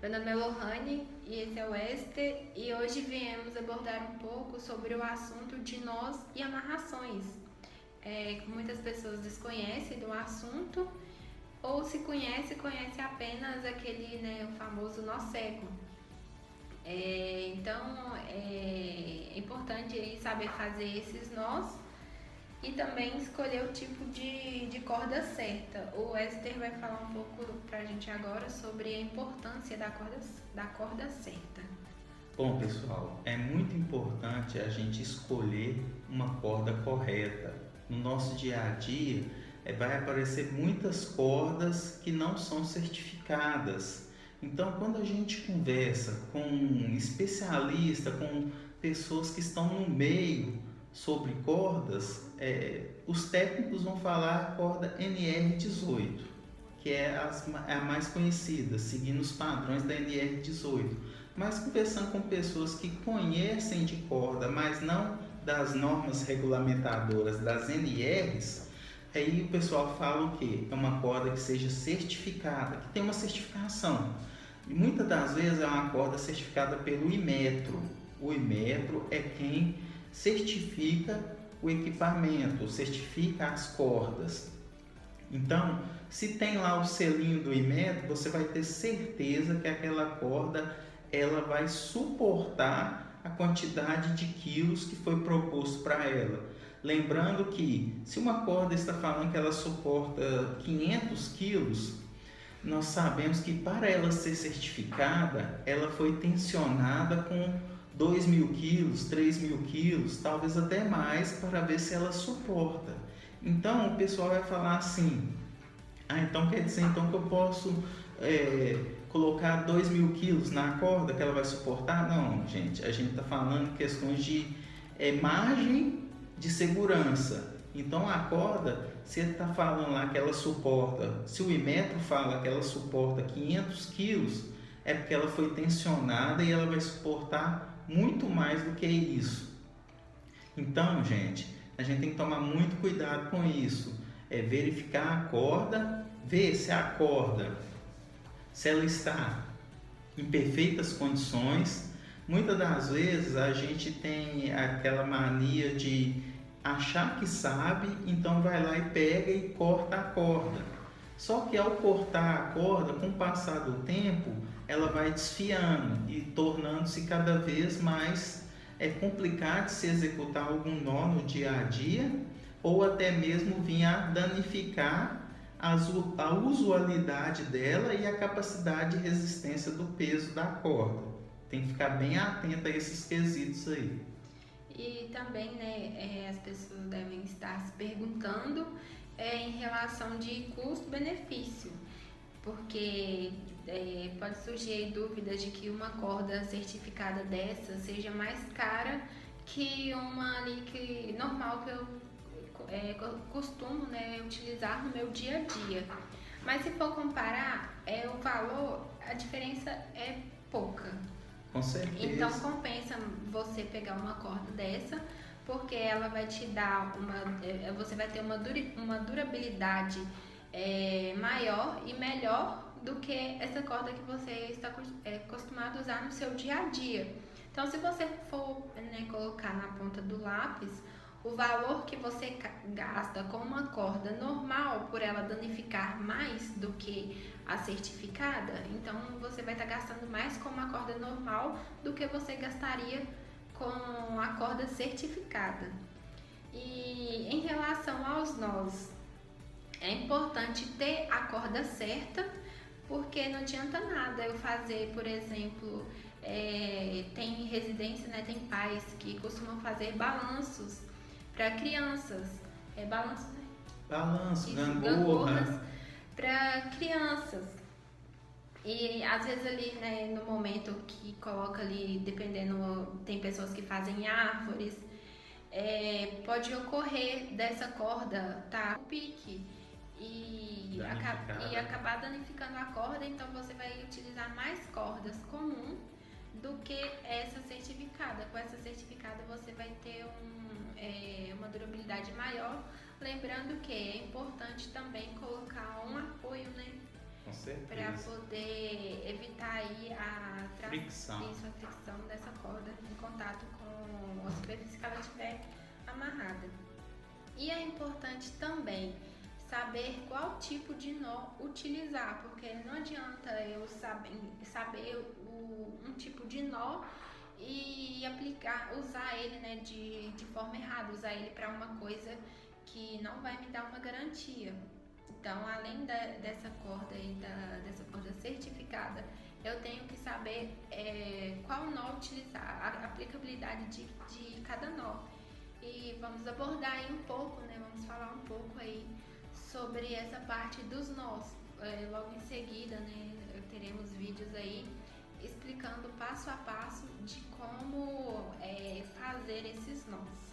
Meu nome é Lohane e esse é o Esther, e hoje viemos abordar um pouco sobre o assunto de nós e amarrações. Muitas pessoas desconhecem do assunto ou se conhece apenas aquele, o famoso nó cego. Então é importante aí saber fazer esses nós e também escolher o tipo de corda certa. O Esther vai falar um pouco pra gente agora sobre a importância da corda certa. Bom, pessoal, é muito importante a gente escolher uma corda correta. No nosso dia a dia, vai aparecer muitas cordas que não são certificadas. Então, quando a gente conversa com um especialista, com pessoas que estão no meio sobre cordas, os técnicos vão falar a corda NR18, que é a mais conhecida, seguindo os padrões da NR18. Mas conversando com pessoas que conhecem de corda, mas não das normas regulamentadoras das NRs, aí o pessoal fala o quê? É uma corda que seja certificada, que tem uma certificação. E muitas das vezes é uma corda certificada pelo Inmetro. O Inmetro é quem certifica o equipamento, certifica as cordas. Então, se tem lá o selinho do Inmetro, você vai ter certeza que aquela corda ela vai suportar a quantidade de quilos que foi proposto para ela. Lembrando que se uma corda está falando que ela suporta 500 quilos, nós sabemos que para ela ser certificada, ela foi tensionada com 2.000 quilos, 3.000 quilos, talvez até mais, para ver se ela suporta. Então o pessoal vai falar assim, então quer dizer então que eu posso colocar 2.000 quilos na corda que ela vai suportar? Não, gente, a gente está falando questões de margem de segurança. Então a corda, se ele está falando lá que ela suporta, se o Inmetro fala que ela suporta 500 quilos, é porque ela foi tensionada e ela vai suportar muito mais do que isso. Então, gente, a gente tem que tomar muito cuidado com isso. Verificar a corda, ver se a corda, se ela está em perfeitas condições. Muitas das vezes a gente tem aquela mania de achar que sabe, então vai lá e pega e corta a corda. Só que ao cortar a corda, com o passar do tempo, ela vai desfiando e tornando-se cada vez mais complicado de se executar algum nó no dia a dia, ou até mesmo vir a danificar a usualidade dela e a capacidade de resistência do peso da corda. Tem que ficar bem atento a esses quesitos aí. E também, as pessoas devem estar se perguntando em relação de custo-benefício, porque pode surgir dúvidas de que uma corda certificada dessa seja mais cara que uma ali normal que eu costumo utilizar no meu dia a dia. Mas se for comparar, o valor, a diferença é pouca. Com certeza. Então compensa você pegar uma corda dessa, porque ela vai te dar você vai ter uma durabilidade maior e melhor do que essa corda que você está acostumado a usar no seu dia a dia. Então, se você for colocar na ponta do lápis o valor que você gasta com uma corda normal, por ela danificar mais do que a certificada, então você vai estar gastando mais com uma corda normal do que você gastaria com a corda certificada. E em relação aos nós, é importante ter a corda certa, porque não adianta nada eu fazer, por exemplo, tem residência, tem pais que costumam fazer balanços para crianças, gangorra para crianças. E às vezes ali, no momento que coloca ali, dependendo, tem pessoas que fazem árvores, pode ocorrer dessa corda o pique e acabar danificando a corda. Então você vai utilizar mais cordas comuns do que essa certificada. Com essa certificada você vai ter uma durabilidade maior. Lembrando que é importante também colocar um apoio Com certeza. Para poder evitar aí a Fricção. a fricção dessa corda em contato com a superfície que ela estiver amarrada. E é importante também saber qual tipo de nó utilizar, porque não adianta eu saber um tipo de nó e usar ele, né, de forma errada, usar ele para uma coisa que não vai me dar uma garantia. Então, além dessa corda aí, dessa corda certificada, eu tenho que saber qual nó utilizar, a aplicabilidade de cada nó. E vamos abordar aí um pouco, né? Vamos falar um pouco aí sobre essa parte dos nós. Logo em seguida, né, teremos vídeos aí explicando passo a passo de como fazer esses nós.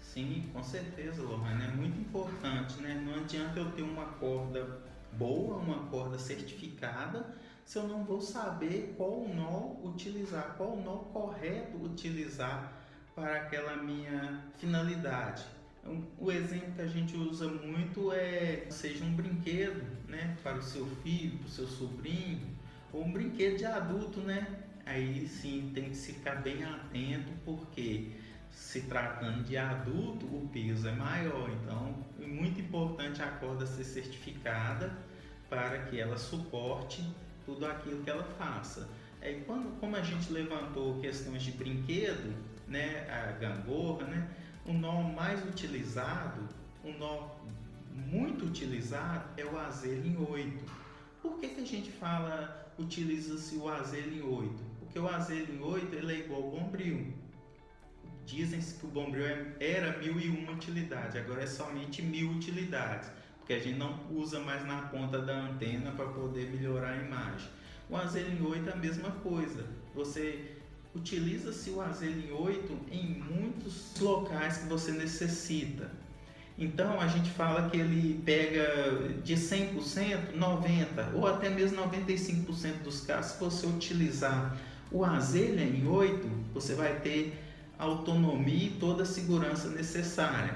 Sim, com certeza, Lohane, é muito importante, né? Não adianta eu ter uma corda boa, uma corda certificada, se eu não vou saber qual nó utilizar, qual nó correto utilizar para aquela minha finalidade. O exemplo que a gente usa muito seja um brinquedo, né, para o seu filho, para o seu sobrinho, ou um brinquedo de adulto, né? Aí sim tem que ficar bem atento, porque se tratando de adulto, o peso é maior. Então, é muito importante a corda ser certificada para que ela suporte tudo aquilo que ela faça. Como a gente levantou questões de brinquedo, né, a gangorra, né, o nó mais utilizado, um nó muito utilizado é o azelho em 8. Por que a gente utiliza-se o azelho em 8? Porque o azelho em 8 ele é igual ao bombril. Dizem-se que o bombril era 1001 utilidade, agora é somente 1000 utilidades, porque a gente não usa mais na ponta da antena para poder melhorar a imagem. O azelho em 8 é a mesma coisa. Utiliza-se o azelho em 8 em muitos locais que você necessita. Então a gente fala que ele pega de 100%, 90% ou até mesmo 95% dos casos. Se você utilizar o azelho em 8, você vai ter autonomia e toda a segurança necessária.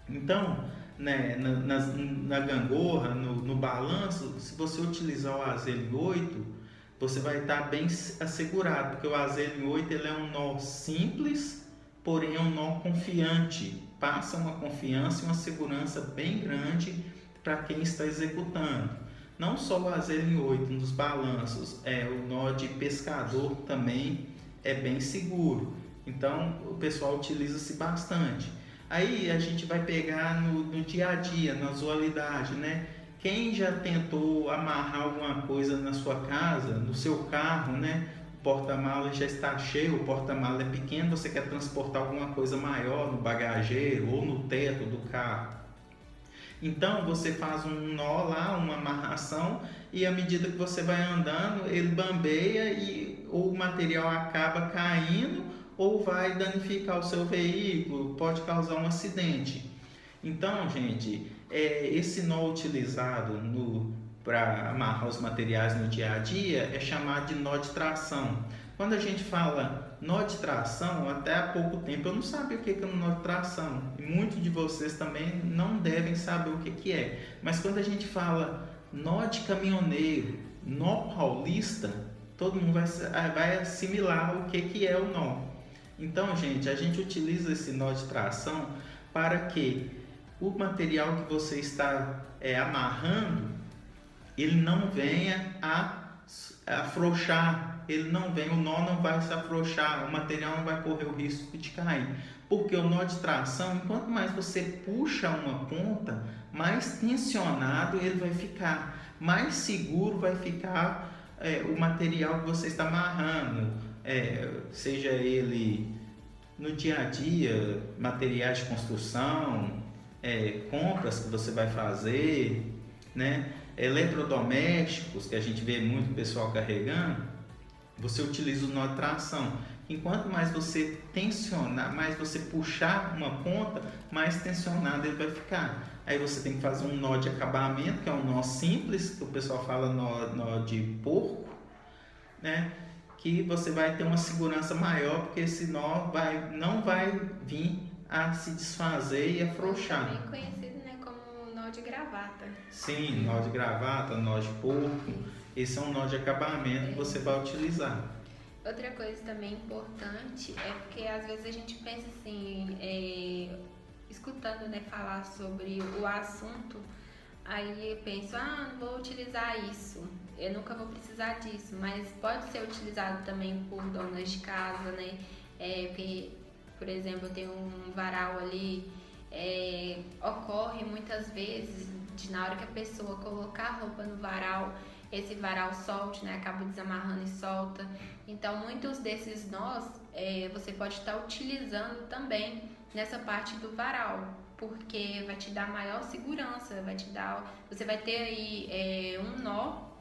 Então, né, na gangorra, no balanço, se você utilizar o azelho em 8, você vai estar bem assegurado, porque o azelho em 8 ele é um nó simples, porém é um nó confiante, passa uma confiança e uma segurança bem grande para quem está executando. Não só o azelho em 8 nos balanços, o nó de pescador também é bem seguro. Então o pessoal utiliza-se bastante. Aí a gente vai pegar no dia a dia, na usualidade, né? Quem já tentou amarrar alguma coisa na sua casa, no seu carro, né? O porta-malas já está cheio, o porta-malas é pequeno, você quer transportar alguma coisa maior no bagageiro ou no teto do carro. Então você faz um nó lá, uma amarração, e à medida que você vai andando, ele bambeia e ou o material acaba caindo ou vai danificar o seu veículo, pode causar um acidente. Então, gente, esse nó utilizado para amarrar os materiais no dia a dia é chamado de nó de tração. Quando a gente fala nó de tração, até há pouco tempo eu não sabia o que é um nó de tração. E muitos de vocês também não devem saber o que é. Mas quando a gente fala nó de caminhoneiro, nó paulista, todo mundo vai assimilar o que é o nó. Então, gente, a gente utiliza esse nó de tração para que o material que você está amarrando, ele não venha a afrouxar, o nó não vai se afrouxar, o material não vai correr o risco de cair. Porque o nó de tração, enquanto mais você puxa uma ponta, mais tensionado ele vai ficar, mais seguro vai ficar o material que você está amarrando, seja ele no dia a dia, materiais de construção, compras que você vai fazer, né? Eletrodomésticos, que a gente vê muito pessoal carregando, você utiliza o nó de tração. Enquanto mais você tensionar, mais você puxar uma ponta, mais tensionado ele vai ficar. Aí você tem que fazer um nó de acabamento, que é um nó simples, que o pessoal fala nó de porco, né? Que você vai ter uma segurança maior, porque esse nó não vai vir a se desfazer e afrouxar. Bem conhecido, né, como nó de gravata. Sim, nó de gravata, nó de porco. Esse é um nó de acabamento que você vai utilizar. Outra coisa também importante é porque às vezes a gente pensa assim, escutando, né, falar sobre o assunto, aí eu penso, não vou utilizar isso, eu nunca vou precisar disso, mas pode ser utilizado também por donas de casa, né? Porque, por exemplo, eu tenho um varal ali, ocorre muitas vezes de na hora que a pessoa colocar a roupa no varal, esse varal solte, né? Acaba desamarrando e solta. Então, muitos desses nós você pode estar utilizando também nessa parte do varal, porque vai te dar maior segurança, você vai ter aí um nó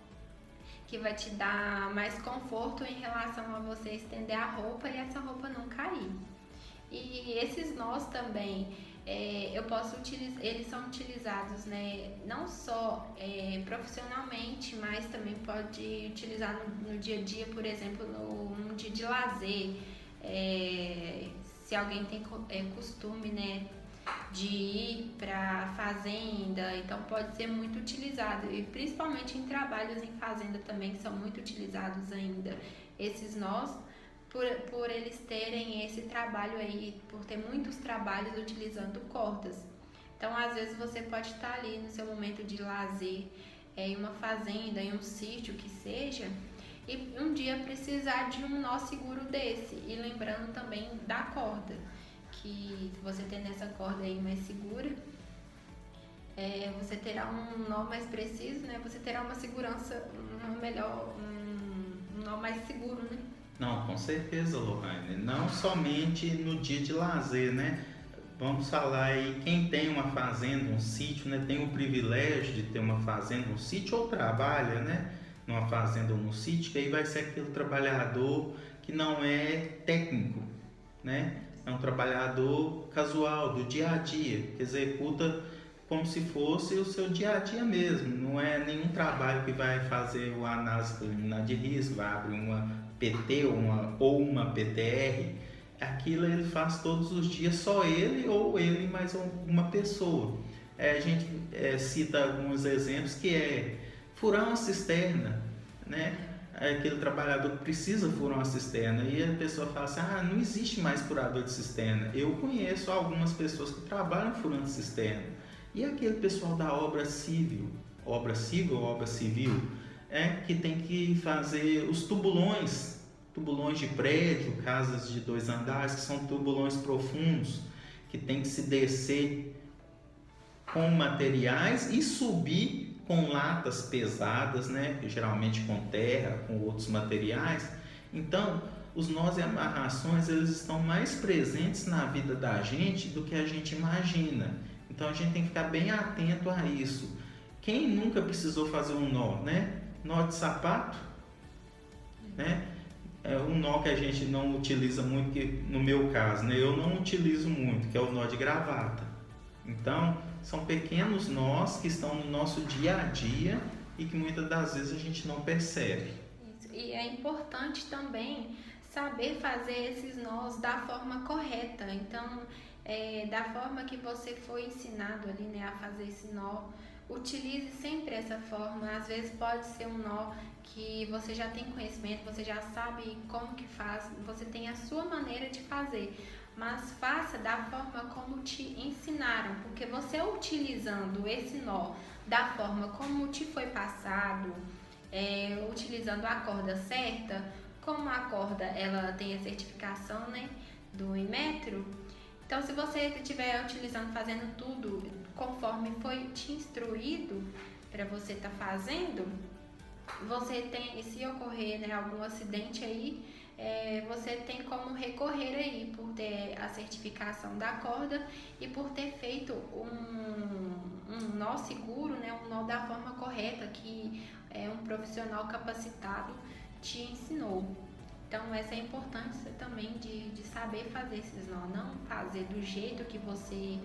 que vai te dar mais conforto em relação a você estender a roupa e essa roupa não cair. E esses nós também, eu posso utilizar, eles são utilizados, né, não só profissionalmente, mas também pode utilizar no dia a dia, por exemplo, num dia de lazer. Se alguém tem costume, né, de ir para fazenda, então pode ser muito utilizado, e principalmente em trabalhos em fazenda também, que são muito utilizados ainda esses nós, por eles terem esse trabalho aí, por ter muitos trabalhos utilizando cordas. Então, às vezes você pode estar ali no seu momento de lazer, em uma fazenda, em um sítio que seja, e um dia precisar de um nó seguro desse, e lembrando também da corda, que você tendo essa corda aí mais segura, você terá um nó mais preciso, né? Você terá uma segurança melhor, um nó mais seguro, né? Não, com certeza, Lohane. Não somente no dia de lazer, né? Vamos falar aí, quem tem uma fazenda, um sítio, né? Tem o privilégio de ter uma fazenda, um sítio, ou trabalha, né? Numa fazenda ou num sítio, que aí vai ser aquele trabalhador que não é técnico, né? É um trabalhador casual, do dia a dia, que executa como se fosse o seu dia a dia mesmo. Não é nenhum trabalho que vai fazer a análise preliminar de risco, vai abrir uma PT ou uma PTR. Aquilo ele faz todos os dias, só ele ou ele mais uma pessoa. A gente cita alguns exemplos, que é furar uma cisterna, né? Aquele trabalhador que precisa furar uma cisterna, e a pessoa fala assim, não existe mais furador de cisterna. Eu conheço algumas pessoas que trabalham furando cisterna. E aquele pessoal da obra civil, obra civil, que tem que fazer os tubulões de prédio, casas de 2 andares, que são tubulões profundos, que tem que se descer com materiais e subir com latas pesadas, né? Geralmente com terra, com outros materiais. Então, os nós e amarrações, eles estão mais presentes na vida da gente do que a gente imagina. Então, a gente tem que ficar bem atento a isso. Quem nunca precisou fazer um nó, né? Nó de sapato, né? É um nó que a gente não utiliza muito, que no meu caso, né? Eu não utilizo muito, que é o nó de gravata. Então, são pequenos nós que estão no nosso dia a dia e que muitas das vezes a gente não percebe. Isso. E é importante também saber fazer esses nós da forma correta. Então, da forma que você foi ensinado ali, né, a fazer esse nó, utilize sempre essa forma. Às vezes pode ser um nó que você já tem conhecimento, você já sabe como que faz, você tem a sua maneira de fazer, mas faça da forma como te ensinaram, porque você utilizando esse nó da forma como te foi passado, utilizando a corda certa, como a corda ela tem a certificação, né, do Inmetro. Então, se você estiver utilizando, fazendo tudo conforme foi te instruído para você estar fazendo, você tem, se ocorrer, né, algum acidente aí, você tem como recorrer aí por ter a certificação da corda e por ter feito um nó seguro, né, um nó da forma correta que um profissional capacitado te ensinou. Então, essa é a importância também de saber fazer esses nó, não fazer do jeito que você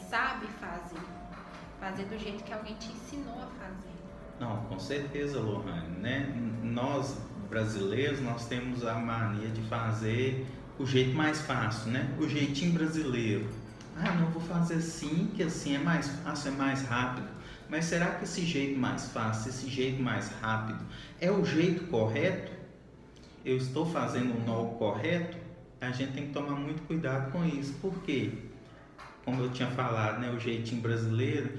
sabe fazer do jeito que alguém te ensinou a fazer. Não, com certeza, Lohane, né? Nós, brasileiros, nós temos a mania de fazer o jeito mais fácil, né? O jeitinho brasileiro. Ah, não, vou fazer assim, que assim é mais fácil, é mais rápido. Mas será que esse jeito mais fácil, esse jeito mais rápido é o jeito correto? Eu estou fazendo o nó correto? A gente tem que tomar muito cuidado com isso. Por quê? Como eu tinha falado, né, o jeitinho brasileiro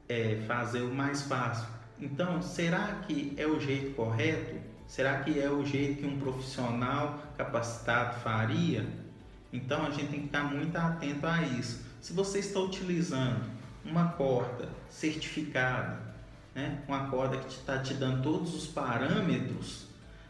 é fazer o mais fácil. Então, será que é o jeito correto? Será que é o jeito que um profissional capacitado faria? Então, a gente tem que estar muito atento a isso. Se você está utilizando uma corda certificada, né, uma corda que está te dando todos os parâmetros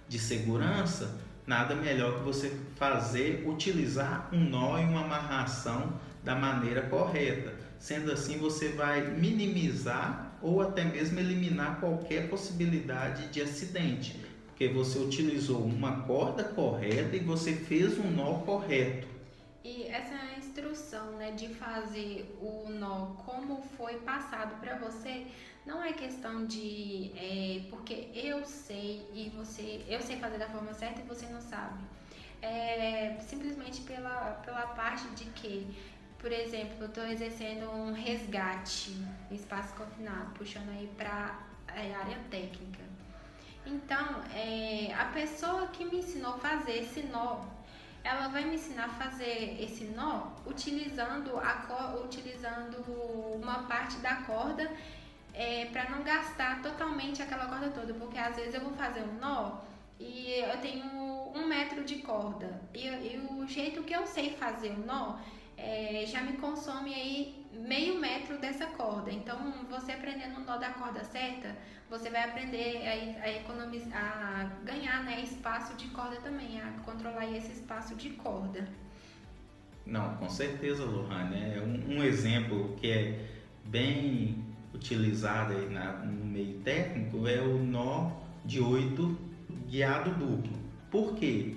de segurança, nada melhor que você utilizar um nó e uma amarração da maneira correta. Sendo assim, você vai minimizar ou até mesmo eliminar qualquer possibilidade de acidente, porque você utilizou uma corda correta e você fez um nó correto. E essa instrução, né, de fazer o nó como foi passado para você, não é questão de porque eu sei e eu sei fazer da forma certa e você não sabe. É simplesmente pela parte de que, por exemplo, eu estou exercendo um resgate em espaço confinado, puxando aí para a área técnica. Então, a pessoa que me ensinou a fazer esse nó, ela vai me ensinar a fazer esse nó utilizando uma parte da corda, para não gastar totalmente aquela corda toda, porque às vezes eu vou fazer um nó e eu tenho 1 metro de corda e o jeito que eu sei fazer o nó já me consome aí meio metro dessa corda. Então, você aprendendo o nó da corda certa, você vai aprender a economizar, a ganhar, né, espaço de corda também, a controlar esse espaço de corda. Não, com certeza, Lohane. É um exemplo que é bem utilizado aí no meio técnico é o nó de 8 guiado duplo. Por quê?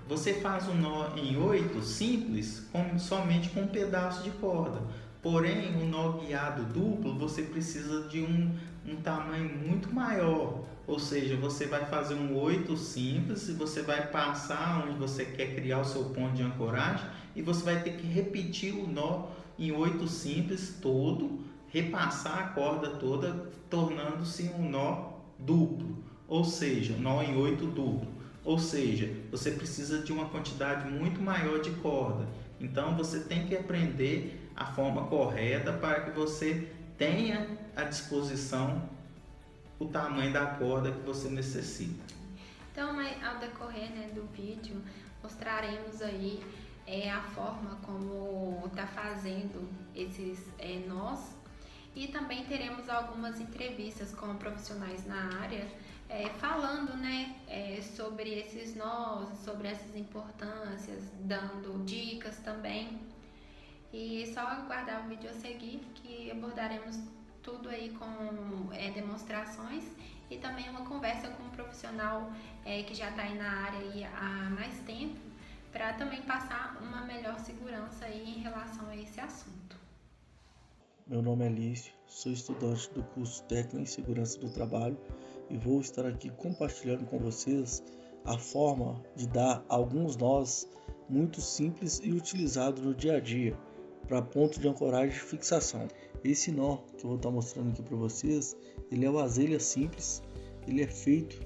Você faz um nó em 8 simples somente com um pedaço de corda. Porém, o nó guiado duplo você precisa de um tamanho muito maior. Ou seja, você vai fazer um 8 simples e você vai passar onde você quer criar o seu ponto de ancoragem e você vai ter que repetir o nó em 8 simples todo, repassar a corda toda, tornando-se um nó duplo. Ou seja, nó em 8 duplo. Ou seja, você precisa de uma quantidade muito maior de corda. Então, você tem que aprender a forma correta para que você tenha à disposição o tamanho da corda que você necessita. Então, ao decorrer, né, do vídeo, mostraremos aí a forma como está fazendo esses nós, e também teremos algumas entrevistas com profissionais na área, falando, né, sobre esses nós, sobre essas importâncias, dando dicas também. E só aguardar o vídeo a seguir, que abordaremos tudo aí com demonstrações e também uma conversa com um profissional que já está aí na área aí há mais tempo, para também passar uma melhor segurança aí em relação a esse assunto. Meu nome é Lício, sou estudante do curso Técnico em Segurança do Trabalho e vou estar aqui compartilhando com vocês a forma de dar alguns nós muito simples e utilizados no dia a dia para ponto de ancoragem e fixação. Esse nó que eu vou estar mostrando aqui para vocês, ele é uma azelha simples, ele é feito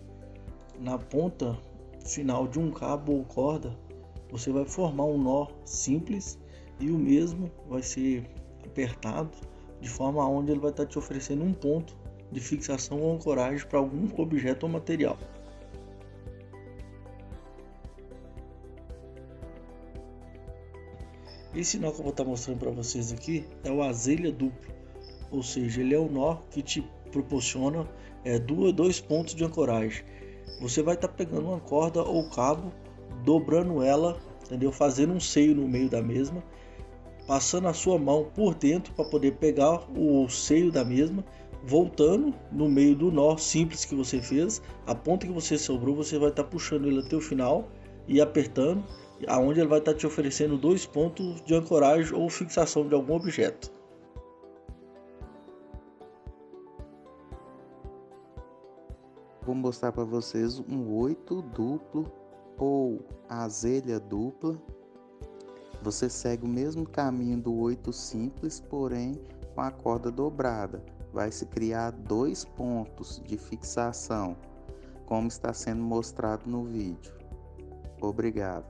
na ponta final de um cabo ou corda. Você vai formar um nó simples e o mesmo vai ser apertado de forma onde ele vai estar te oferecendo um ponto de fixação ou ancoragem para algum objeto ou material. Esse nó que eu vou estar mostrando para vocês aqui é o azelha duplo, ou seja, ele é o nó que te proporciona dois pontos de ancoragem. Você vai estar pegando uma corda ou cabo, dobrando ela, entendeu? Fazendo um seio no meio da mesma, passando a sua mão por dentro para poder pegar o seio da mesma, voltando no meio do nó simples que você fez, a ponta que você sobrou, você vai estar puxando ele até o final e apertando, aonde ele vai estar te oferecendo 2 pontos de ancoragem ou fixação de algum objeto. Vou mostrar para vocês um 8 duplo ou azelha dupla. Você segue o mesmo caminho do 8 simples, porém com a corda dobrada. Vai se criar 2 pontos de fixação, como está sendo mostrado no vídeo. Obrigado.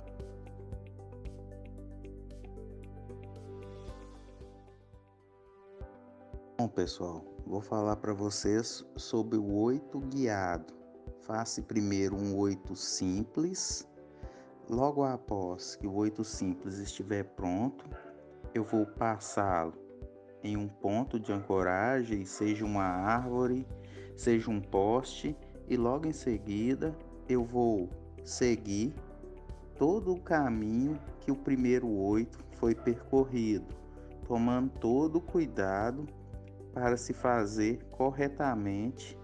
Bom, pessoal, vou falar para vocês sobre o 8 guiado. Faça primeiro um 8 simples. Logo após que o 8 simples estiver pronto, eu vou passá-lo em um ponto de ancoragem, seja uma árvore, seja um poste, e logo em seguida eu vou seguir todo o caminho que o primeiro 8 foi percorrido, tomando todo o cuidado para se fazer corretamente.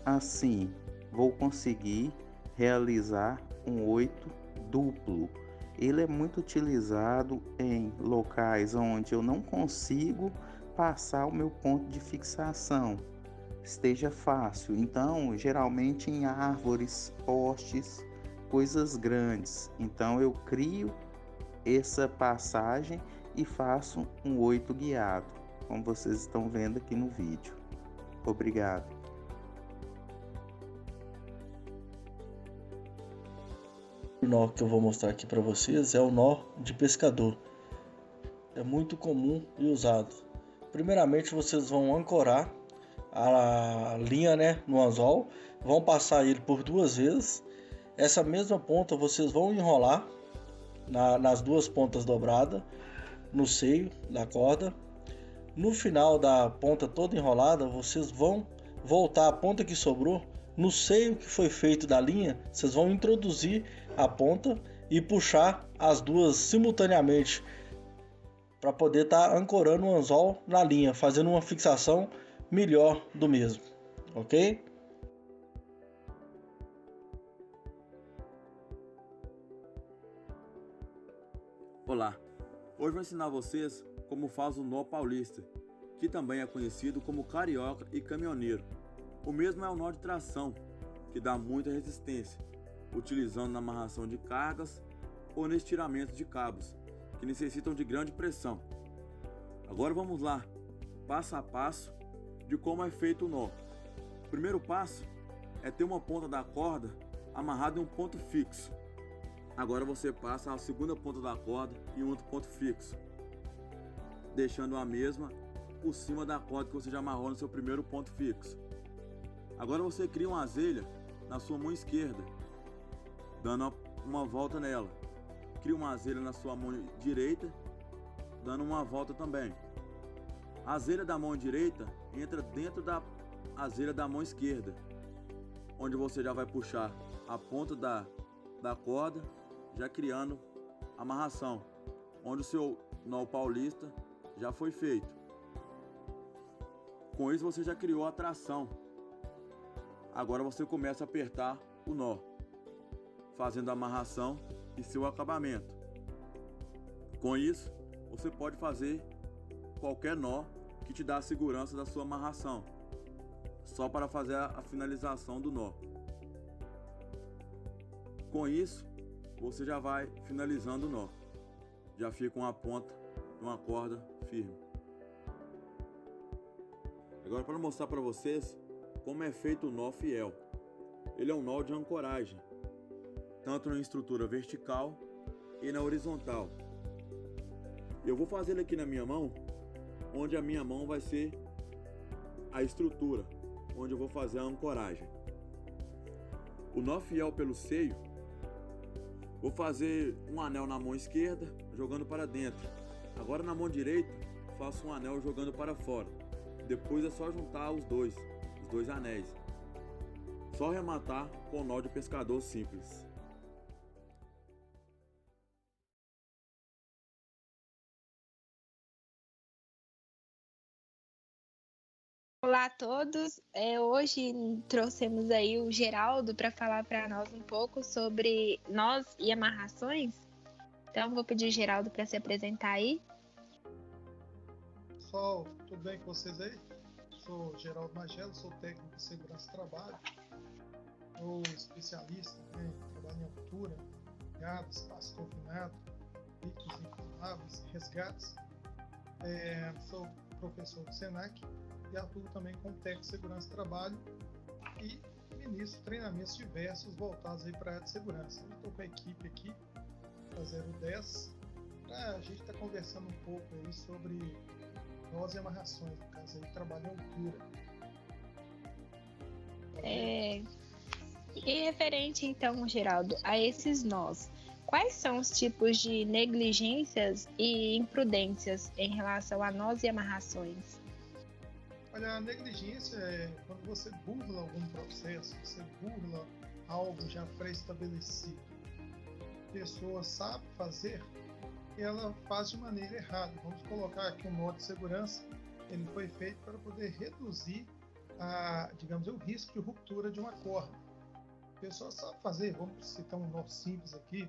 Assim, vou conseguir realizar um 8 duplo. Ele é muito utilizado em locais onde eu não consigo passar o meu ponto de fixação, esteja fácil. Então, geralmente em árvores, postes, coisas grandes. Então, eu crio essa passagem e faço um 8 guiado, como vocês estão vendo aqui no vídeo. Obrigado. O nó que eu vou mostrar aqui para vocês é o nó de pescador. É muito comum e usado. Primeiramente, vocês vão ancorar a linha, no anzol, vão passar ele por 2 vezes. Essa mesma ponta vocês vão enrolar nas 2 pontas dobradas no seio da corda. No final da ponta toda enrolada, vocês vão voltar a ponta que sobrou no seio que foi feito da linha. Vocês vão introduzir a ponta e puxar as duas simultaneamente para poder estar ancorando o anzol na linha, fazendo uma fixação melhor do mesmo, ok? Olá, hoje vou ensinar vocês como faz o nó paulista, que também é conhecido como carioca e caminhoneiro. O mesmo é o nó de tração, que dá muita resistência, utilizando na amarração de cargas ou no estiramento de cabos, que necessitam de grande pressão. Agora vamos lá, passo a passo, de como é feito o nó. O primeiro passo é ter uma ponta da corda amarrada em um ponto fixo. Agora você passa a segunda ponta da corda em outro ponto fixo, deixando a mesma por cima da corda que você já amarrou no seu primeiro ponto fixo. Agora você cria uma azelha na sua mão esquerda, dando uma volta nela. Cria uma azelha na sua mão direita, dando uma volta também. A azelha da mão direita entra dentro da azelha da mão esquerda, onde você já vai puxar a ponta da corda, já criando a amarração, onde o seu nó paulista já foi feito. Com isso você já criou a tração. Agora você começa a apertar o nó, fazendo a amarração e seu acabamento. Com isso, você pode fazer qualquer nó que te dá a segurança da sua amarração, só para fazer a finalização do nó. Com isso, você já vai finalizando o nó. Já fica com a ponta de uma corda firme. Agora, para mostrar para vocês como é feito o nó fiel. Ele é um nó de ancoragem, tanto na estrutura vertical e na horizontal. Eu vou fazer ele aqui na minha mão, onde a minha mão vai ser a estrutura, onde eu vou fazer a ancoragem. O nó fiel pelo seio, vou fazer um anel na mão esquerda, jogando para dentro. Agora na mão direita, faço um anel jogando para fora. Depois é só juntar os dois anéis. Só arrematar com o nó de pescador simples. Olá a todos, hoje trouxemos aí o Geraldo para falar para nós um pouco sobre nós e amarrações. Então vou pedir o Geraldo para se apresentar aí. Pessoal, tudo bem com vocês aí? Sou Geraldo Magelo, sou técnico de segurança do trabalho, sou especialista em trabalho em altura, gado, espaço confinado, ricos, inconsumáveis, resgates. Sou professor do SENAC e atuo também como técnico de segurança do trabalho e ministro treinamentos diversos voltados para a área de segurança. Eu estou com a equipe aqui da 010 para a gente estar conversando um pouco aí sobre nós e amarrações, no caso aí, trabalho em altura. E referente então, Geraldo, a esses nós, quais são os tipos de negligências e imprudências em relação a nós e amarrações? Olha, a negligência é quando você burla algum processo, você burla algo já pré-estabelecido. A pessoa sabe fazer e ela faz de maneira errada. Vamos colocar aqui um nó de segurança, ele foi feito para poder reduzir o risco de ruptura de uma corda. A pessoa sabe fazer, vamos citar um nó simples aqui,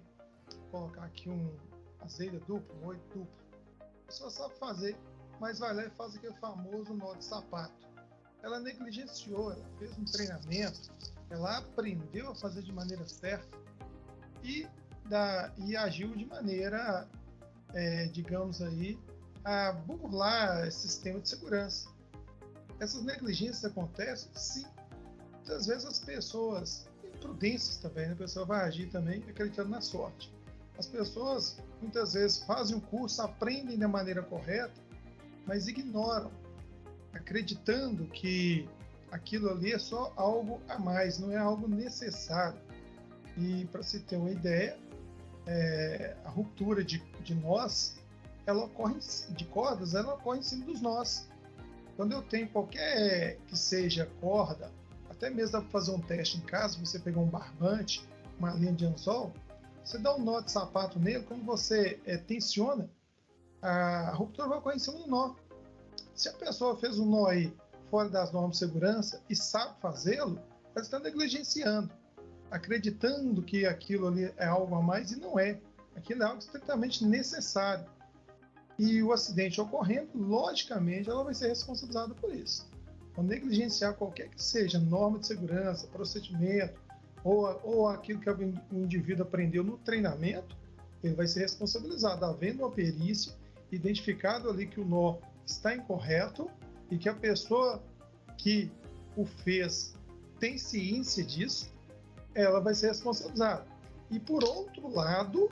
colocar aqui uma azelha dupla, um 8 duplo. A pessoa sabe fazer, mas vai lá e faz aquele famoso nó de sapato. Ela negligenciou, ela fez um treinamento, ela aprendeu a fazer de maneira certa e agiu de maneira, a burlar esse sistema de segurança. Essas negligências acontecem, sim. Muitas vezes as pessoas, imprudências também, né? A pessoa vai agir também acreditando na sorte. As pessoas, muitas vezes, fazem o curso, aprendem da maneira correta, mas ignoram, acreditando que aquilo ali é só algo a mais, não é algo necessário. E, para se ter uma ideia, a ruptura de nós, ela ocorre de cordas, ela ocorre em cima dos nós. Quando eu tenho qualquer que seja corda, até mesmo dá para fazer um teste em casa, você pegar um barbante, uma linha de anzol, você dá um nó de sapato nele, quando você tensiona, a ruptura vai ocorrer em cima do nó. Se a pessoa fez um nó aí fora das normas de segurança e sabe fazê-lo, ela está negligenciando, acreditando que aquilo ali é algo a mais e não é. Aquilo é algo estritamente necessário. E o acidente ocorrendo, logicamente, ela vai ser responsabilizada por isso. Ao negligenciar qualquer que seja norma de segurança, procedimento, ou aquilo que o indivíduo aprendeu no treinamento, ele vai ser responsabilizado. Havendo uma perícia, identificado ali que o nó está incorreto e que a pessoa que o fez tem ciência disso, ela vai ser responsabilizada. E por outro lado,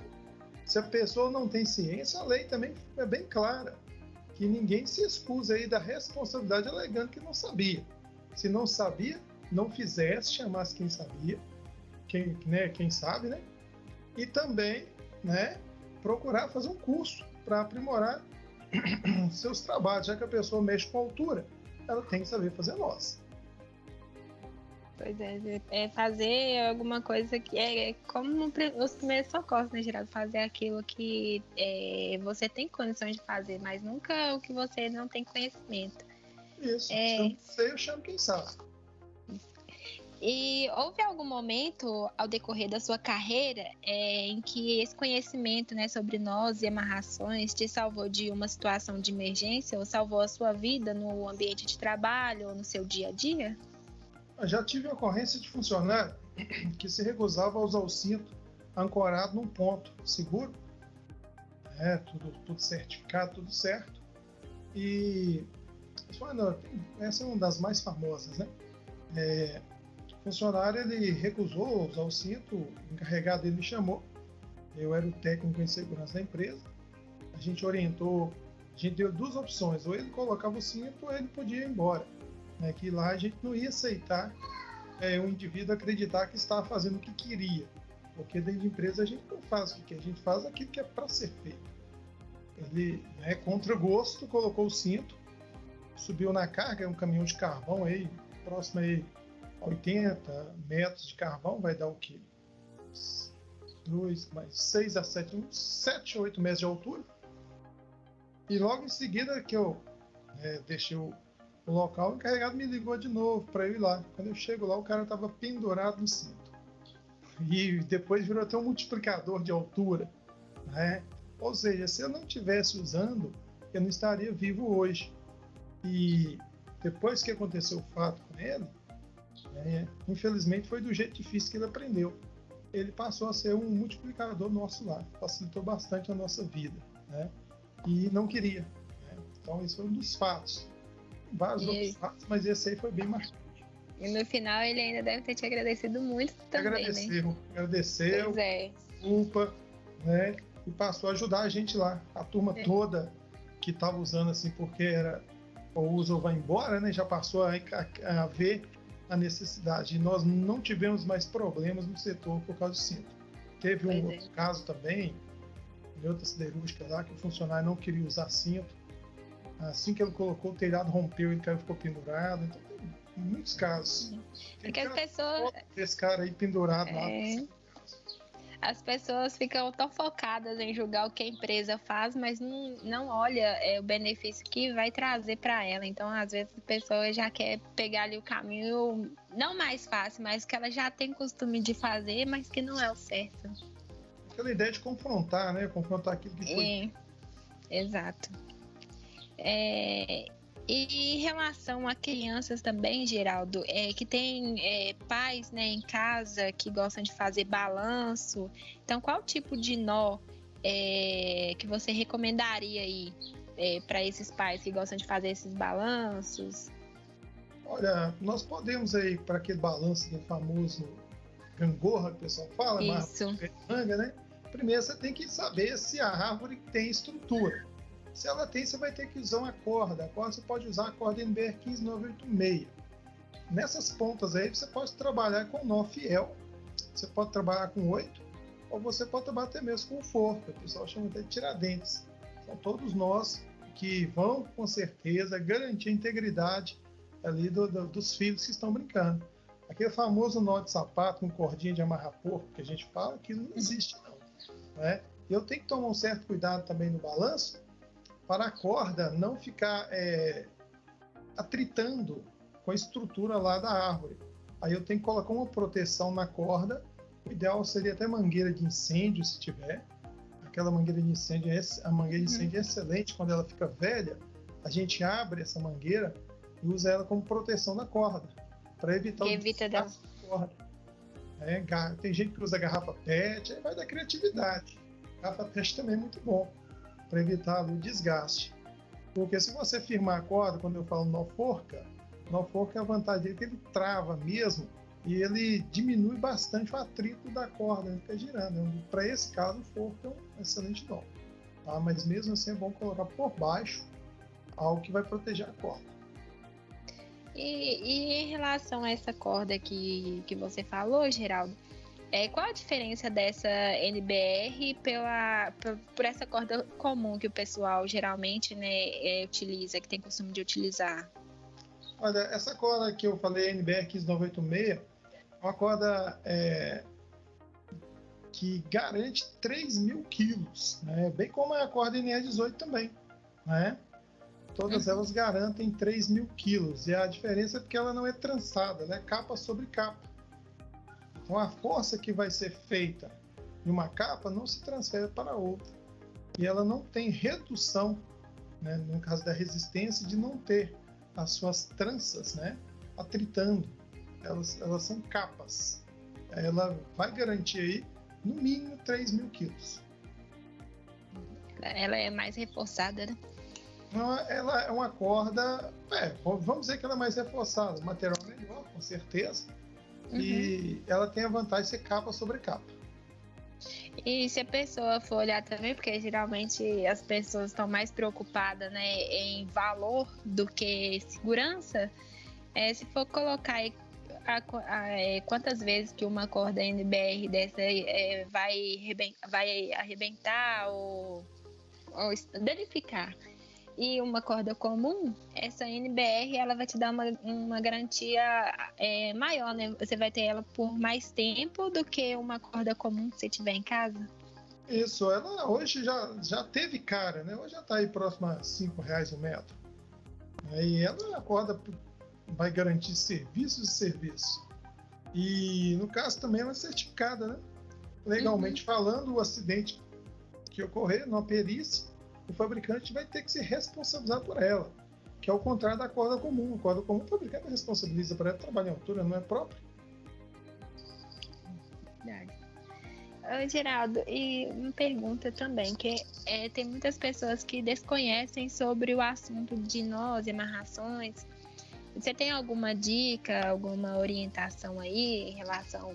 se a pessoa não tem ciência, a lei também é bem clara, que ninguém se excusa aí da responsabilidade alegando que não sabia. Se não sabia, não fizesse, chamasse quem sabia, quem sabe, né? E também, né, procurar fazer um curso para aprimorar seus trabalhos, já que a pessoa mexe com altura, ela tem que saber fazer nós. Pois é fazer alguma coisa que é como os primeiros socorros, né, Geraldo? Fazer aquilo que você tem condições de fazer, mas nunca o que você não tem conhecimento. Isso, se eu não sei, eu chamo quem sabe. E houve algum momento ao decorrer da sua carreira em que esse conhecimento, né, sobre nós e amarrações te salvou de uma situação de emergência ou salvou a sua vida no ambiente de trabalho ou no seu dia a dia? Eu já tive ocorrência de funcionário que se recusava a usar o cinto ancorado num ponto seguro, tudo certificado, tudo certo. E essa é uma das mais famosas, né? O funcionário ele recusou usar o cinto, o encarregado dele me chamou, eu era o técnico em segurança da empresa, a gente orientou, a gente deu duas opções, ou ele colocava o cinto ou ele podia ir embora. Que lá a gente não ia aceitar o indivíduo acreditar que estava fazendo o que queria, porque dentro de empresa a gente não faz o que quer, a gente faz aquilo que é para ser feito. Ele, contra gosto, colocou o cinto, subiu na carga, um caminhão de carvão aí, próximo aí a 80 metros de carvão, vai dar o quê? 6 a 7, uns 7 ou 8 metros de altura. E logo em seguida que eu deixei o local, o encarregado me ligou de novo para eu ir lá. Quando eu chego lá, o cara estava pendurado no cinto. E depois virou até um multiplicador de altura, né? Ou seja, se eu não estivesse usando, eu não estaria vivo hoje. E depois que aconteceu o fato com ele, infelizmente foi do jeito difícil que ele aprendeu. ele passou a ser um multiplicador nosso lá, facilitou bastante a nossa vida, né? E não queria, né? Então esse foi um dos fatos. Vários outros fatos, mas esse aí foi bem marcante. E no final ele ainda deve ter te agradecido muito também, né? Agradeceu, Pois é. desculpa, né? E passou a ajudar a gente lá, a turma toda que estava usando assim, porque era ou usa ou vai embora, né? Já passou a ver a necessidade. E nós não tivemos mais problemas no setor por causa do cinto. Teve um outro caso também, em outra siderúrgica lá, que o funcionário não queria usar cinto. Assim que ele colocou, o telhado rompeu, ele ficou pendurado. Então, tem muitos casos. Porque as pessoas... Esse cara aí pendurado lá. As pessoas ficam tão focadas em julgar o que a empresa faz, mas não olha o benefício que vai trazer para ela. Então, às vezes, a pessoa já quer pegar ali o caminho não mais fácil, mas que ela já tem costume de fazer, mas que não é o certo. Aquela ideia de confrontar, né? Confrontar aquilo que foi. Exato. E em relação a crianças também, Geraldo, que tem pais, né, em casa que gostam de fazer balanço. Então, qual tipo de nó que você recomendaria aí para esses pais que gostam de fazer esses balanços? Olha, nós podemos aí para aquele balanço do famoso gangorra que o pessoal fala, manga, né? Primeiro você tem que saber se a árvore tem estrutura. Se ela tem, você vai ter que usar uma corda. A corda você pode usar a corda NBR 15986. Nessas pontas aí você pode trabalhar com nó fiel, você pode trabalhar com 8, ou você pode trabalhar até mesmo com forca. O pessoal chama até de tiradentes. São todos nós que vão, com certeza, garantir a integridade ali dos filhos que estão brincando. Aquele famoso nó de sapato com cordinha de amarrar porco que a gente fala, aquilo não existe não, né? Eu tenho que tomar um certo cuidado também no balanço, para a corda não ficar atritando com a estrutura lá da árvore. Aí eu tenho que colocar uma proteção na corda. O ideal seria até mangueira de incêndio, se tiver. Aquela mangueira de incêndio, a mangueira de incêndio é excelente. Quando ela fica velha, a gente abre essa mangueira e usa ela como proteção na corda, para evitar o desgaste da corda. Tem gente que usa garrafa PET, aí vai da criatividade. Garrafa PET também é muito bom, para evitar o desgaste. Porque se você firmar a corda, quando eu falo nó forca, a vantagem dele é que ele trava mesmo e ele diminui bastante o atrito da corda, ele fica girando. Para esse caso, o forca é um excelente nó. Tá? Mas mesmo assim é bom colocar por baixo algo que vai proteger a corda. E em relação a essa corda que você falou, Geraldo, qual a diferença dessa NBR por essa corda comum que o pessoal geralmente, né, utiliza, que tem costume de utilizar? Olha, essa corda que eu falei, NBR 15986, é uma corda que garante 3.000 quilos, né? Bem como a corda NR18 também, né? Todas elas garantem 3.000 quilos, e a diferença é porque ela não é trançada, ela é capa sobre capa. Então a força que vai ser feita em uma capa não se transfere para outra. E ela não tem redução, né, no caso da resistência, de não ter as suas tranças, né, atritando. Elas são capas. Ela vai garantir aí, no mínimo, 3.000 quilos. Ela é mais reforçada, né? Não, ela é uma corda... vamos dizer que ela é mais reforçada. O material é melhor, com certeza. E ela tem a vantagem de ser capa sobre capa. E se a pessoa for olhar também, porque geralmente as pessoas estão mais preocupadas, né, em valor do que segurança, se for colocar quantas vezes que uma corda NBR dessa vai arrebentar ou danificar, e uma corda comum, essa NBR ela vai te dar uma garantia maior, né? Você vai ter ela por mais tempo do que uma corda comum que você tiver em casa. Isso, ela hoje já teve cara, né? Hoje já está aí próximo a R$5 o metro. E ela, a corda vai garantir serviços e serviços. E no caso também ela é certificada, né? Legalmente falando, o acidente que ocorrer numa perícia, o fabricante vai ter que se responsabilizar por ela, que é o contrário da corda comum. A corda comum, o fabricante responsabiliza por ela, trabalha em altura, não é próprio. Verdade. Oi, Geraldo, e uma pergunta também, que tem muitas pessoas que desconhecem sobre o assunto de nós e amarrações. Você tem alguma dica, alguma orientação aí em relação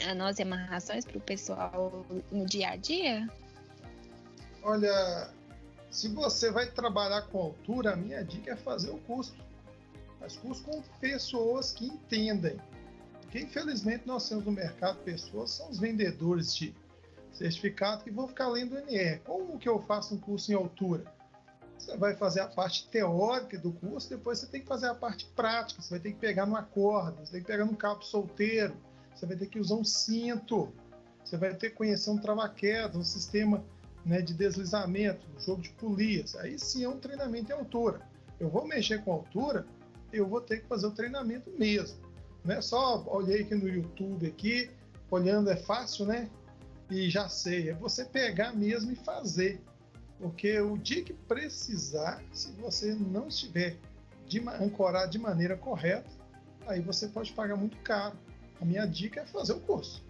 a nós e amarrações para o pessoal no dia a dia? Olha, se você vai trabalhar com altura, a minha dica é fazer o curso. Mas curso com pessoas que entendem. Porque, infelizmente, nós temos no mercado pessoas, são os vendedores de certificado que vão ficar lendo NR. Como que eu faço um curso em altura? Você vai fazer a parte teórica do curso, depois você tem que fazer a parte prática. Você vai ter que pegar numa corda, você tem que pegar num cabo solteiro, você vai ter que usar um cinto, você vai ter que conhecer um trava-queda, um sistema, né, de deslizamento, um jogo de polias. Aí sim é um treinamento em altura. Eu vou mexer com altura, eu vou ter que fazer o treinamento mesmo. Não é só olhei aqui no YouTube, aqui, olhando é fácil, né? E já sei, é você pegar mesmo e fazer. Porque o dia que precisar, se você não estiver ancorado de maneira correta, aí você pode pagar muito caro. A minha dica é fazer o curso.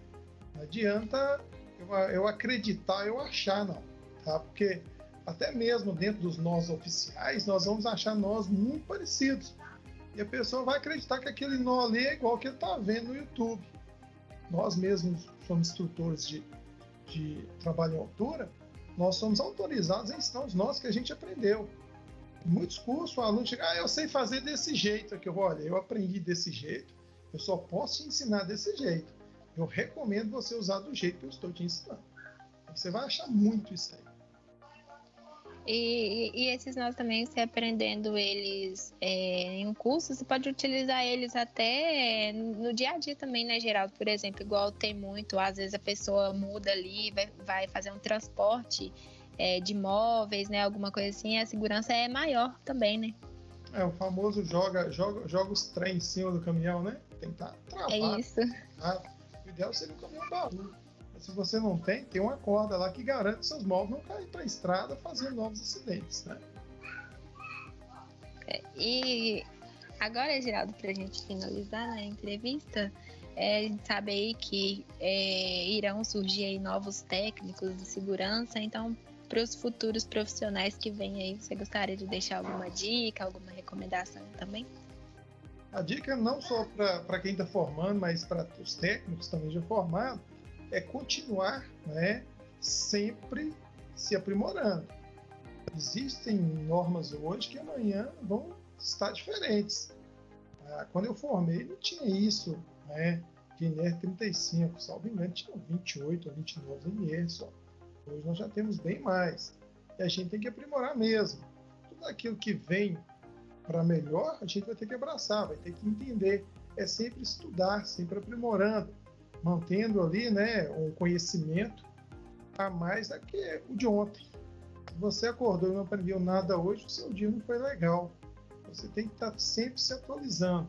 Não adianta eu acreditar, eu achar, não. Tá? Porque até mesmo dentro dos nós oficiais, nós vamos achar nós muito parecidos. E a pessoa vai acreditar que aquele nó ali é igual que ele está vendo no YouTube. Nós mesmos somos instrutores de trabalho em altura, nós somos autorizados a ensinar os nós que a gente aprendeu. Em muitos cursos, o aluno chega, eu sei fazer desse jeito aqui. Olha, eu aprendi desse jeito, eu só posso te ensinar desse jeito. Eu recomendo você usar do jeito que eu estou te ensinando. Você vai achar muito isso aí. E esses nós também, você aprendendo eles em um curso, você pode utilizar eles até no dia a dia também, né, Geraldo? Por exemplo, igual tem muito, às vezes a pessoa muda ali, vai fazer um transporte de móveis, né, alguma coisa assim, a segurança é maior também, né? O famoso joga os trem em cima do caminhão, né? Tem que estar travado. É isso. Tá? O ideal seria um caminhão baú. Se você não tem uma corda lá que garante que seus móveis não caem para a estrada fazendo novos acidentes, né? E agora, Geraldo, para a gente finalizar a entrevista, a gente sabe aí que irão surgir aí novos técnicos de segurança, então para os futuros profissionais que vêm aí, você gostaria de deixar alguma dica, alguma recomendação também? A dica não só para quem está formando, mas para os técnicos também já formados, é continuar, né, sempre se aprimorando. Existem normas hoje que amanhã vão estar diferentes. Quando eu formei, não tinha isso, né, de NR 35, salvo engano, tinha 28 ou 29 NR só. Hoje nós já temos bem mais. E a gente tem que aprimorar mesmo. Tudo aquilo que vem para melhor, a gente vai ter que abraçar, vai ter que entender. É sempre estudar, sempre aprimorando, mantendo ali, né, um conhecimento a mais do que o de ontem. Se você acordou e não aprendeu nada hoje, o seu dia não foi legal. Você tem que estar sempre se atualizando.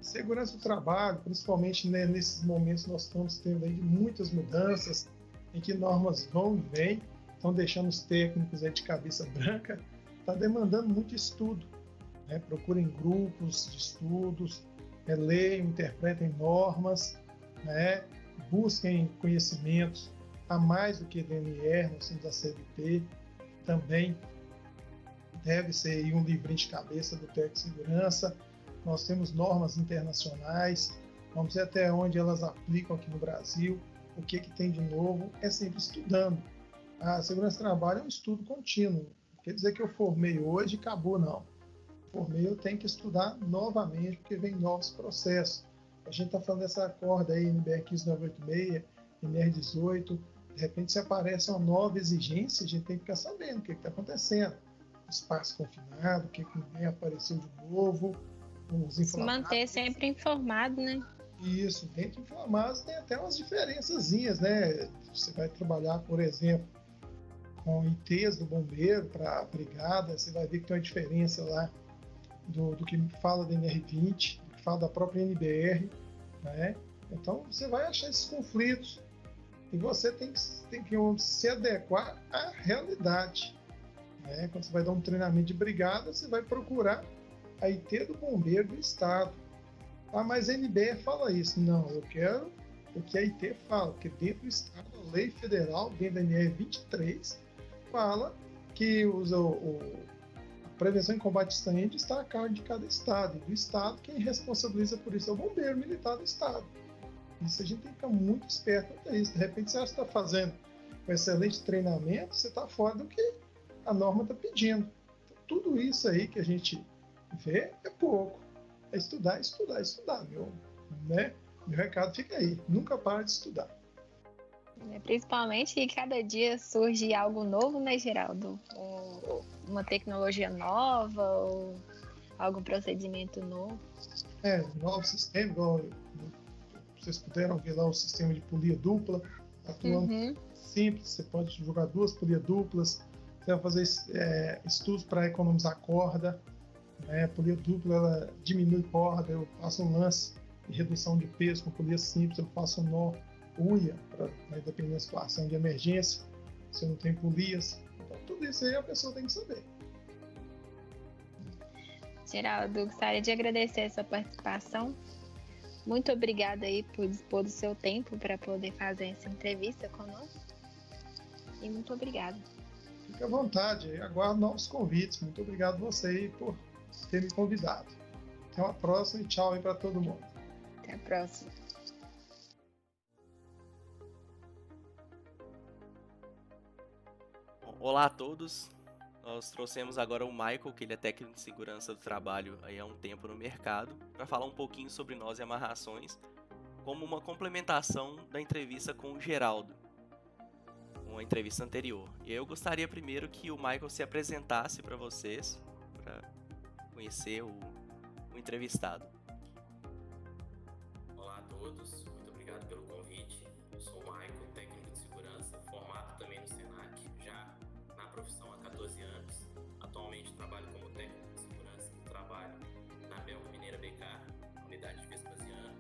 Segurança do trabalho, principalmente, né, nesses momentos que nós estamos tendo aí de muitas mudanças, em que normas vão e vêm, estão deixando os técnicos aí de cabeça branca, está demandando muito estudo. Né? Procurem grupos de estudos, leiam, interpretem normas, né? Busquem conhecimentos a mais do que DNR, nós temos a CLT, também deve ser aí um livrinho de cabeça do técnico de segurança. Nós temos normas internacionais, vamos ver até onde elas aplicam aqui no Brasil, o que tem de novo, é sempre estudando. A segurança do trabalho é um estudo contínuo, não quer dizer que eu formei hoje e acabou, não. Formei, eu tenho que estudar novamente, porque vem novos processos. A gente está falando dessa corda aí, NBR 15986, NR 18, de repente se aparece uma nova exigência, a gente tem que ficar sabendo o que está acontecendo. Espaço confinado, o que apareceu de novo, os inflamados. Se manter sempre informado, né? Isso, dentro de inflamados tem até umas diferençazinhas, né? Você vai trabalhar, por exemplo, com ITs do bombeiro para a brigada, você vai ver que tem uma diferença lá do que fala da NR20, do que fala da própria NBR, né? Então você vai achar esses conflitos e você tem que se adequar à realidade, né? Quando você vai dar um treinamento de brigada, você vai procurar a IT do bombeiro do estado. Mas a NBR fala isso. Não, eu quero o que a IT fala, porque dentro do Estado, a lei federal, dentro da NR 23, fala que a prevenção e combate a incêndio está a cargo de cada Estado. E do Estado, quem responsabiliza por isso é o bombeiro militar do Estado. Isso a gente tem que ficar muito esperto quanto a isso. De repente, você está fazendo um excelente treinamento, você está fora do que a norma está pedindo. Então, tudo isso aí que a gente vê é pouco. É estudar, estudar, estudar. Meu recado fica aí. Nunca para de estudar. Principalmente que cada dia surge algo novo, né, Geraldo? Uma tecnologia nova ou algum procedimento novo. Novo sistema, igual vocês puderam ver lá o sistema de polia dupla, atuando simples, você pode jogar 2 polias duplas, você vai fazer estudos para economizar corda, a polia dupla ela diminui corda, eu faço um lance de redução de peso com polia simples, eu faço um nó uia, dependendo da situação de emergência, se eu não tenho polias, então tudo isso aí a pessoa tem que saber. Geraldo, gostaria de agradecer a sua participação. Muito obrigada aí por dispor do seu tempo para poder fazer essa entrevista conosco. E muito obrigada. Fique à vontade, aguardo novos convites. Muito obrigado você aí por ter me convidado. Até uma próxima e tchau aí para todo mundo. Até a próxima. Olá a todos. Nós trouxemos agora o Michael, que ele é técnico de segurança do trabalho aí há um tempo no mercado, para falar um pouquinho sobre nós e amarrações, como uma complementação da entrevista com o Geraldo, uma entrevista anterior. E eu gostaria primeiro que o Michael se apresentasse para vocês, para conhecer o entrevistado. Olá a todos, muito obrigado pelo convite. Eu sou o Michael, técnico de segurança, formado também no Senac, já na profissão há 14 anos. Atualmente trabalho como técnico de segurança do trabalho na Belco Mineira BK, na unidade de Vespasiano,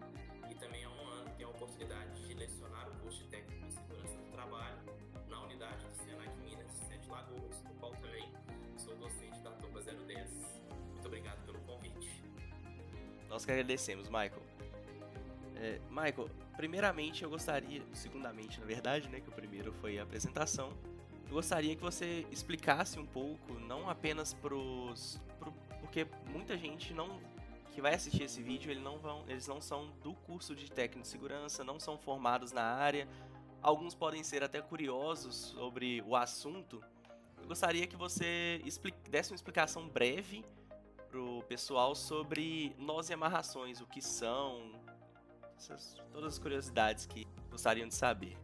e também há um ano tenho a oportunidade de lecionar o curso de técnico de segurança do trabalho na unidade do Senac Minas, Sete Lagoas, no qual também sou docente da turma 010. Muito obrigado pelo convite. Nós que agradecemos, Michael. Michael, primeiramente eu gostaria, segundamente na verdade, né, que o primeiro foi a apresentação, eu gostaria que você explicasse um pouco, não apenas porque muita gente que vai assistir esse vídeo, eles não são do curso de técnico de segurança, não são formados na área, alguns podem ser até curiosos sobre o assunto. Eu gostaria que você desse uma explicação breve pro pessoal sobre nós e amarrações, o que são, todas as curiosidades que gostariam de saber.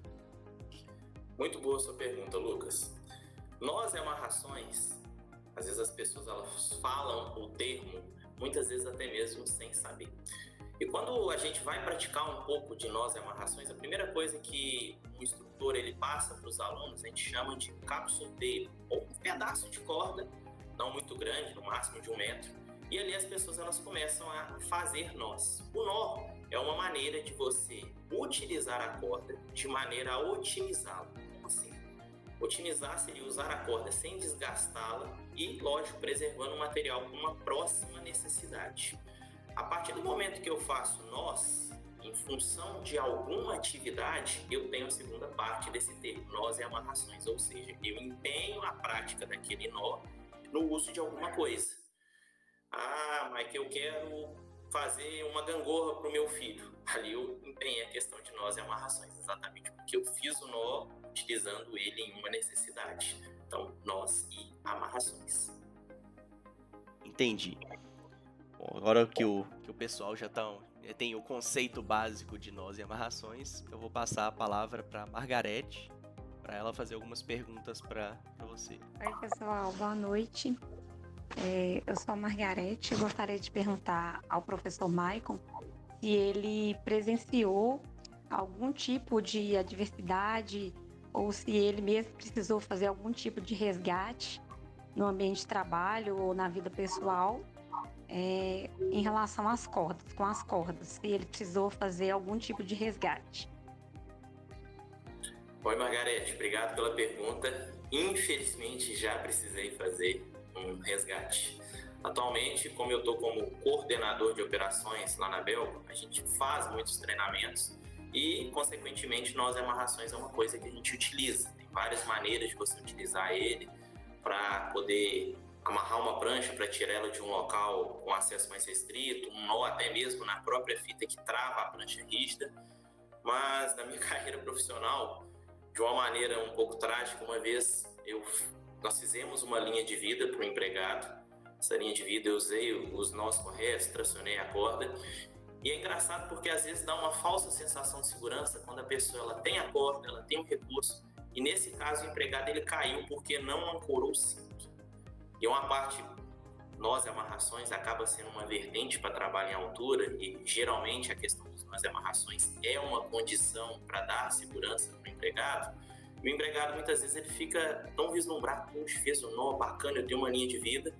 Muito boa sua pergunta, Lucas. Nós e amarrações, às vezes as pessoas elas falam o termo, muitas vezes até mesmo sem saber. E quando a gente vai praticar um pouco de nós e amarrações, a primeira coisa que o instrutor ele passa para os alunos, a gente chama de cabo solteiro, ou um pedaço de corda, não muito grande, no máximo de 1 metro, e ali as pessoas elas começam a fazer nós. O nó é uma maneira de você utilizar a corda de maneira a otimizá-la. Como assim? Otimizar seria usar a corda sem desgastá-la e, lógico, preservando o material com uma próxima necessidade. A partir do momento que eu faço nós, em função de alguma atividade, eu tenho a segunda parte desse termo, nós e amarrações, ou seja, eu empenho a prática daquele nó no uso de alguma coisa. Mike, eu quero fazer uma gangorra para o meu filho. Ali eu empenhei a questão de nós e amarrações, exatamente porque eu fiz o nó utilizando ele em uma necessidade. Então, nós e amarrações. Entendi. Bom, agora que o pessoal já tem o conceito básico de nós e amarrações, eu vou passar a palavra para Margarete, para ela fazer algumas perguntas para você. Oi, pessoal, boa noite. Eu sou a Margarete. Eu gostaria de perguntar ao professor Michael se ele presenciou algum tipo de adversidade ou se ele mesmo precisou fazer algum tipo de resgate no ambiente de trabalho ou na vida pessoal em relação às cordas, com as cordas, se ele precisou fazer algum tipo de resgate. Oi, Margarete, obrigado pela pergunta. Infelizmente, já precisei fazer um resgate. Atualmente, como eu estou como coordenador de operações lá na Belco, a gente faz muitos treinamentos e, consequentemente, nós e amarrações é uma coisa que a gente utiliza. Tem várias maneiras de você utilizar ele para poder amarrar uma prancha para tirar ela de um local com acesso mais restrito, um nó até mesmo na própria fita que trava a prancha rígida. Mas na minha carreira profissional, de uma maneira um pouco trágica, uma vez nós fizemos uma linha de vida para o empregado. Essa linha de vida eu usei os nós corretos, tracionei a corda. E é engraçado porque às vezes dá uma falsa sensação de segurança quando a pessoa ela tem a corda, ela tem o recurso. E nesse caso o empregado ele caiu porque não ancorou o cinto. E uma parte, nós e amarrações, acaba sendo uma vertente para trabalho em altura e geralmente a questão dos nós e amarrações é uma condição para dar segurança para o empregado. E o empregado muitas vezes ele fica tão vislumbrado, puxa, fez um nó bacana, eu tenho uma linha de vida.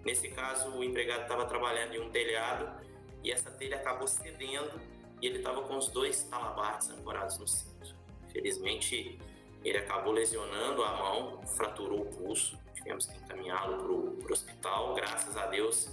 Nesse caso o empregado estava trabalhando em um telhado e essa telha acabou cedendo e ele estava com os 2 talabartes ancorados no cinto. Infelizmente ele acabou lesionando a mão, fraturou o pulso. Tivemos que encaminhá-lo para o hospital. Graças a Deus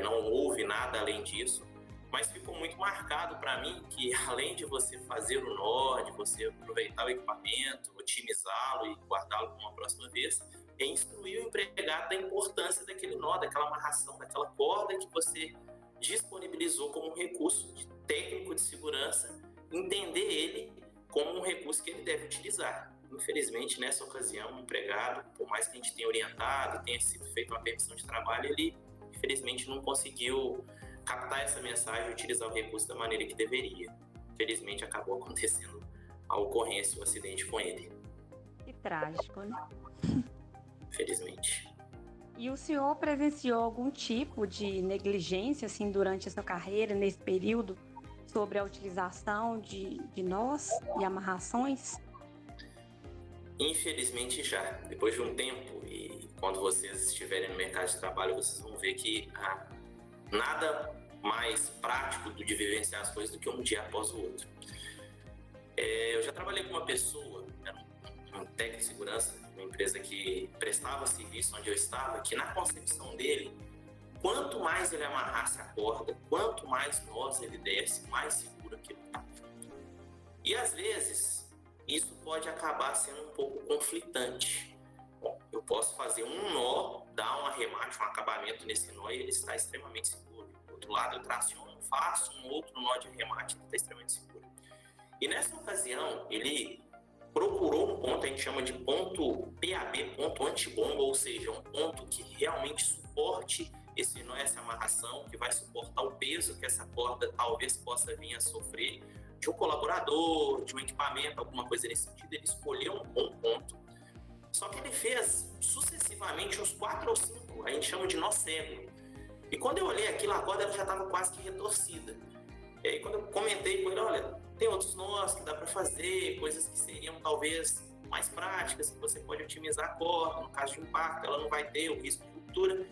não houve nada além disso, mas ficou muito marcado para mim que além de você fazer o nó, de você aproveitar o equipamento, otimizá-lo e guardá-lo para uma próxima vez, é instruir o empregado da importância daquele nó, daquela amarração, daquela corda que você disponibilizou como um recurso técnico de segurança, entender ele como um recurso que ele deve utilizar. Infelizmente, nessa ocasião, o empregado, por mais que a gente tenha orientado, tenha sido feita uma permissão de trabalho, ele, infelizmente, não conseguiu captar essa mensagem e utilizar o recurso da maneira que deveria. Infelizmente, acabou acontecendo a ocorrência, o acidente com ele. Que trágico, né? Infelizmente. E o senhor presenciou algum tipo de negligência, assim, durante a sua carreira, nesse período, sobre a utilização de nós e amarrações? Infelizmente já. Depois de um tempo, e quando vocês estiverem no mercado de trabalho, vocês vão ver que nada mais prático de vivenciar as coisas do que um dia após o outro. Eu já trabalhei com uma pessoa, era um técnico de segurança, uma empresa que prestava serviço onde eu estava, que na concepção dele, quanto mais ele amarrasse a corda, quanto mais nós ele desse, mais seguro aquilo estava. E às vezes, isso pode acabar sendo um pouco conflitante. Bom, eu posso fazer um nó, dar um arremate, um acabamento nesse nó e ele está extremamente seguro. Do outro lado, eu traciono, faço um outro nó de arremate que está extremamente seguro. E nessa ocasião, ele procurou um ponto, a gente chama de ponto PAB, ponto antibomba, ou seja, um ponto que realmente suporte esse nó, essa amarração, que vai suportar o peso que essa corda talvez possa vir a sofrer de um colaborador, de um equipamento, alguma coisa nesse sentido. Ele escolheu um bom ponto. Só que ele fez sucessivamente uns 4 ou 5, a gente chama de nó cego. E quando eu olhei aquilo, a corda ela já estava quase que retorcida. E aí quando eu comentei com ele, olha, tem outros nós que dá para fazer, coisas que seriam talvez mais práticas, que você pode otimizar a corda, no caso de impacto, ela não vai ter o risco de ruptura.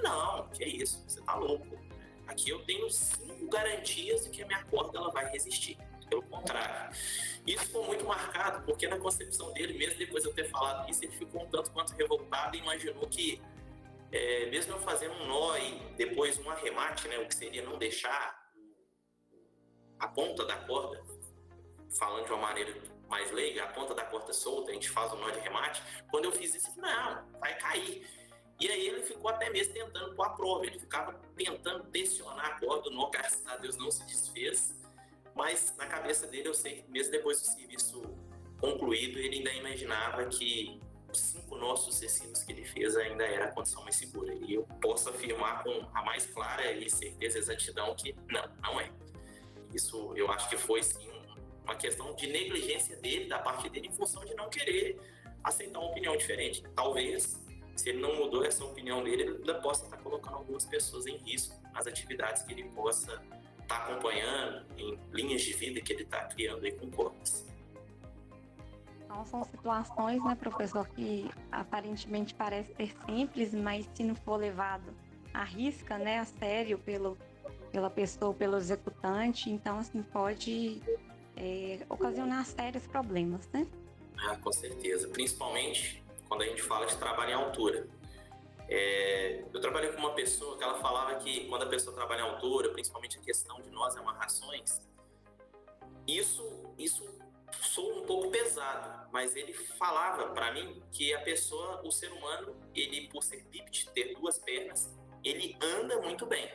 Não, que é isso, você tá louco. Aqui eu tenho 5 garantias de que a minha corda ela vai resistir. Pelo contrário. Isso ficou muito marcado, porque na concepção dele, mesmo depois de eu ter falado isso, ele ficou um tanto quanto revoltado e imaginou que, mesmo eu fazendo um nó e depois um arremate, né, o que seria não deixar a ponta da corda, falando de uma maneira mais leiga, a ponta da corda solta, a gente faz um nó de arremate. Quando eu fiz isso, eu falei, não, vai cair. E aí ele ficou até mesmo tentando pôr a prova, ele ficava tentando tensionar a corda, o nó, graças a Deus, não se desfez. Mas na cabeça dele, eu sei que mesmo depois do serviço concluído, ele ainda imaginava que os 5 nós sucessivos que ele fez ainda era a condição mais segura. E eu posso afirmar com a mais clara e certeza e exatidão que não é. Isso eu acho que foi sim uma questão de negligência dele, da parte dele, em função de não querer aceitar uma opinião diferente. Talvez, se ele não mudou essa opinião dele, ele ainda possa estar colocando algumas pessoas em risco nas atividades que ele possa estar acompanhando, em linhas de vida que ele está criando aí com cordas. Então são situações, né, professor, que aparentemente parece ser simples, mas se não for levado à risca, né, a sério pela pessoa, pelo executante, então assim pode ocasionar sérios problemas, né? Com certeza, principalmente quando a gente fala de trabalho em altura. Eu trabalhei com uma pessoa que ela falava que quando a pessoa trabalha em altura, principalmente a questão de nós e amarrações, Isso soa um pouco pesado, mas ele falava para mim que a pessoa, o ser humano, ele, por ser bípede, ter 2 pernas, ele anda muito bem,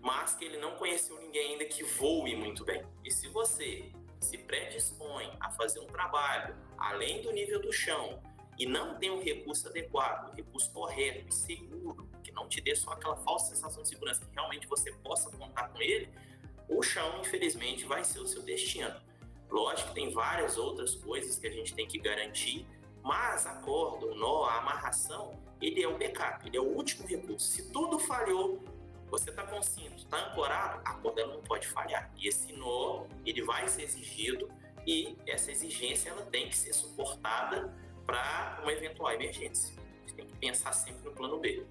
mas que ele não conheceu ninguém ainda que voe muito bem. E se você se predispõe a fazer um trabalho além do nível do chão e não tem um recurso adequado, um recurso correto e seguro, que não te dê só aquela falsa sensação de segurança, que realmente você possa contar com ele, o chão, infelizmente, vai ser o seu destino. Lógico que tem várias outras coisas que a gente tem que garantir, mas a corda, o nó, a amarração, ele é o backup, ele é o último recurso. Se tudo falhou, você está com o cinto, está ancorado, a corda ela não pode falhar. E esse nó, ele vai ser exigido e essa exigência ela tem que ser suportada para uma eventual emergência. A gente tem que pensar sempre no plano B.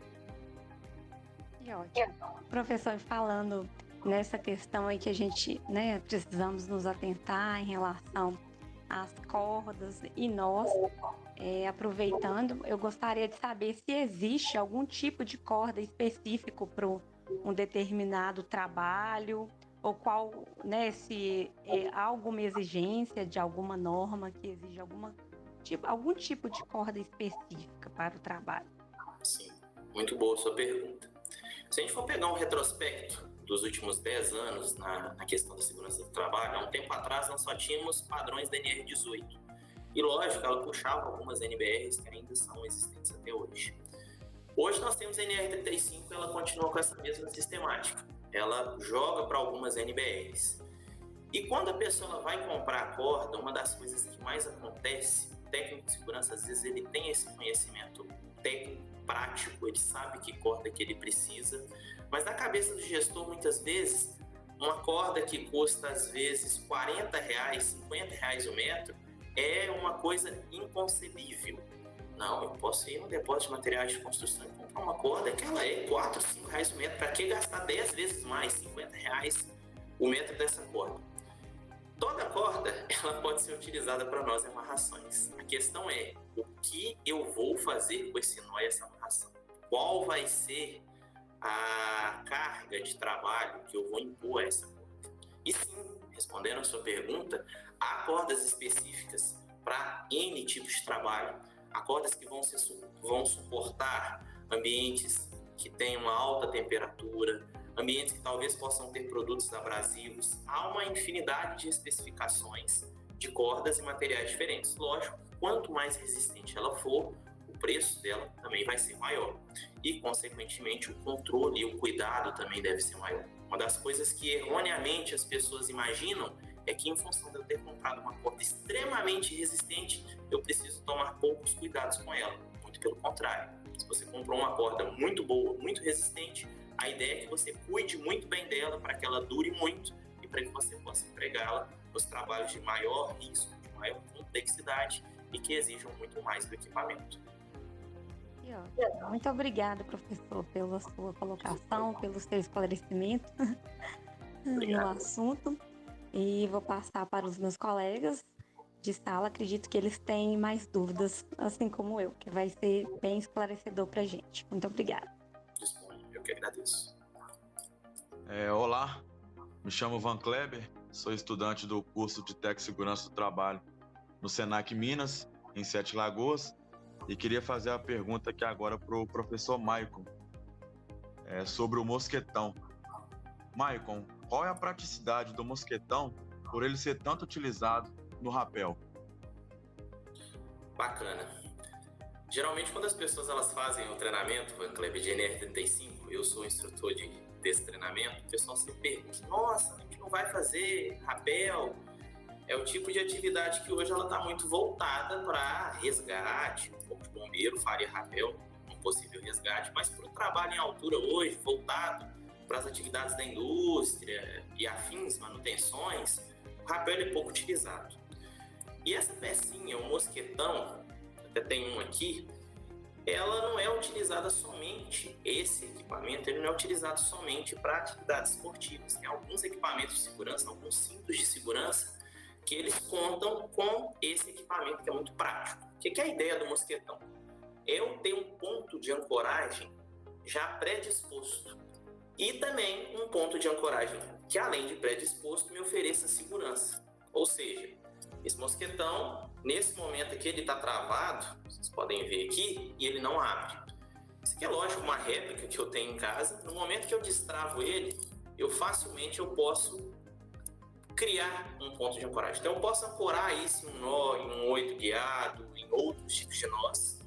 Que ótimo. Professor, falando nessa questão aí que a gente, né, precisamos nos atentar em relação às cordas e nós, aproveitando, eu gostaria de saber se existe algum tipo de corda específico para um determinado trabalho, ou qual, né, se há alguma exigência de alguma norma que exige algum tipo de corda específica para o trabalho. Sim, muito boa a sua pergunta. Se a gente for pegar um retrospecto dos últimos 10 anos na questão da segurança do trabalho, há um tempo atrás nós só tínhamos padrões da NR18. E lógico, ela puxava algumas NBRs que ainda são existentes até hoje. Hoje nós temos a NR35 e ela continua com essa mesma sistemática. Ela joga para algumas NBRs. E quando a pessoa vai comprar a corda, uma das coisas que mais acontece, o técnico de segurança, às vezes ele tem esse conhecimento técnico, prático, ele sabe que corda que ele precisa, mas na cabeça do gestor, muitas vezes, uma corda que custa, às vezes, R$40, R$50 o metro, é uma coisa inconcebível. Não, eu posso ir no depósito de materiais de construção e comprar uma corda que ela é R$4, R$5 o metro. Para que gastar 10 vezes mais, R$50 o metro dessa corda? Toda corda, ela pode ser utilizada para nós em amarrações. A questão é, o que eu vou fazer com esse nó e essa amarração? Qual vai ser a carga de trabalho que eu vou impor a essa corda? E sim, respondendo a sua pergunta, há cordas específicas para N tipos de trabalho. Há cordas que vão suportar ambientes que têm uma alta temperatura, ambientes que talvez possam ter produtos abrasivos. Há uma infinidade de especificações de cordas e materiais diferentes. Lógico, quanto mais resistente ela for, o preço dela também vai ser maior. E, consequentemente, o controle e o cuidado também deve ser maior. Uma das coisas que erroneamente as pessoas imaginam é que, em função de eu ter comprado uma corda extremamente resistente, eu preciso tomar poucos cuidados com ela. Muito pelo contrário. Se você comprou uma corda muito boa, muito resistente, a ideia é que você cuide muito bem dela para que ela dure muito e para que você possa empregá-la nos trabalhos de maior risco, de maior complexidade e que exijam muito mais do equipamento. Muito obrigada, professor, pela sua colocação, pelo seu esclarecimento no assunto. E vou passar para os meus colegas de sala. Acredito que eles têm mais dúvidas, assim como eu, que vai ser bem esclarecedor para a gente. Muito obrigada. Eu que agradeço. Olá, me chamo Van Kleber, sou estudante do curso de Técnico de Segurança do Trabalho no Senac Minas, em Sete Lagoas, e queria fazer a pergunta aqui agora para o professor Maicon, sobre o mosquetão. Maicon, qual é a praticidade do mosquetão por ele ser tanto utilizado no rapel? Bacana. Geralmente, quando as pessoas elas fazem o treinamento, Van Kleber, de NR35, eu sou instrutor desse treinamento, o pessoal sempre pergunta, nossa, a gente não vai fazer rapel? É o tipo de atividade que hoje ela está muito voltada para resgate. O corpo de bombeiro faria rapel, um possível resgate, mas para o trabalho em altura hoje, voltado para as atividades da indústria e afins, manutenções, o rapel é pouco utilizado. E essa pecinha, o mosquetão, até tem um aqui, ela não é utilizada somente, esse equipamento, ele não é utilizado somente para atividades esportivas. Tem alguns equipamentos de segurança, alguns cintos de segurança, que eles contam com esse equipamento que é muito prático. O que é a ideia do mosquetão? Eu ter um ponto de ancoragem já predisposto e também um ponto de ancoragem que, além de predisposto, me ofereça segurança. Ou seja, esse mosquetão, nesse momento aqui, ele está travado, vocês podem ver aqui, e ele não abre. Isso aqui é lógico, uma réplica que eu tenho em casa. No momento que eu destravo ele, eu posso criar um ponto de ancoragem. Então eu posso ancorar isso em um nó, em um 8 guiado, em outros tipos de nós.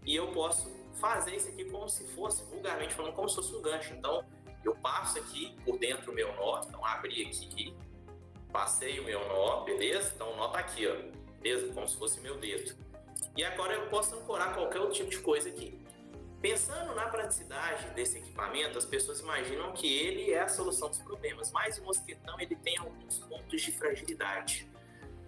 E eu posso fazer isso aqui como se fosse, vulgarmente falando, como se fosse um gancho. Então eu passo aqui por dentro o meu nó, então abri aqui, passei o meu nó, beleza? Então o nó tá aqui, ó, beleza? Como se fosse meu dedo. E agora eu posso ancorar qualquer outro tipo de coisa aqui. Pensando na praticidade desse equipamento, as pessoas imaginam que ele é a solução dos problemas, mas o mosquetão ele tem alguns pontos de fragilidade.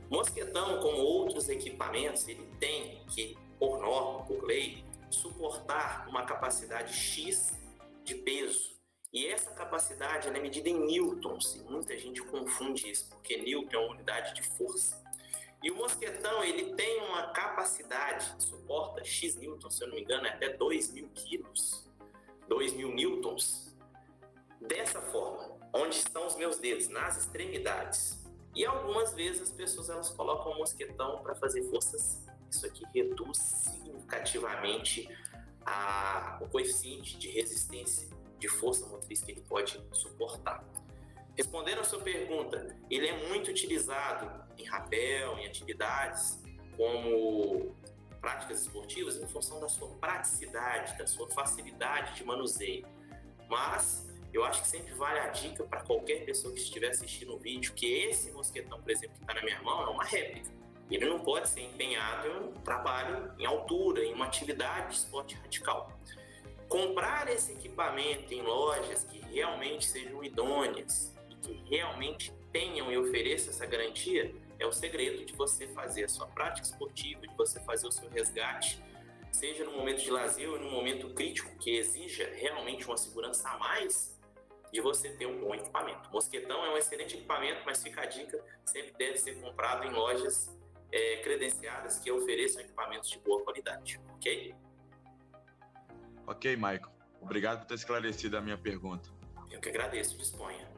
O mosquetão, como outros equipamentos, ele tem que, por norma, por lei, suportar uma capacidade X de peso. E essa capacidade ela é medida em newtons, e muita gente confunde isso, porque newton é uma unidade de força. E o mosquetão, ele tem uma capacidade, suporta X newtons, se eu não me engano, é até 2.000 quilos, 2.000 newtons. Dessa forma, onde estão os meus dedos? Nas extremidades. E algumas vezes as pessoas elas colocam o mosquetão para fazer forças. Isso aqui reduz significativamente o coeficiente de resistência, de força motriz que ele pode suportar. Respondendo a sua pergunta, ele é muito utilizado em rapel, em atividades como práticas esportivas em função da sua praticidade, da sua facilidade de manuseio. Mas eu acho que sempre vale a dica para qualquer pessoa que estiver assistindo o vídeo que esse mosquetão, por exemplo, que está na minha mão, é uma réplica. Ele não pode ser empenhado em um trabalho em altura, em uma atividade de esporte radical. Comprar esse equipamento em lojas que realmente sejam idôneas, que realmente tenham e ofereçam essa garantia, é o segredo de você fazer a sua prática esportiva, de você fazer o seu resgate, seja no momento de lazer ou no momento crítico que exija realmente uma segurança a mais, de você ter um bom equipamento. O mosquetão é um excelente equipamento, mas fica a dica, sempre deve ser comprado em lojas credenciadas que ofereçam equipamentos de boa qualidade, ok? Ok, Michael. Obrigado por ter esclarecido a minha pergunta. Eu que agradeço, disponha.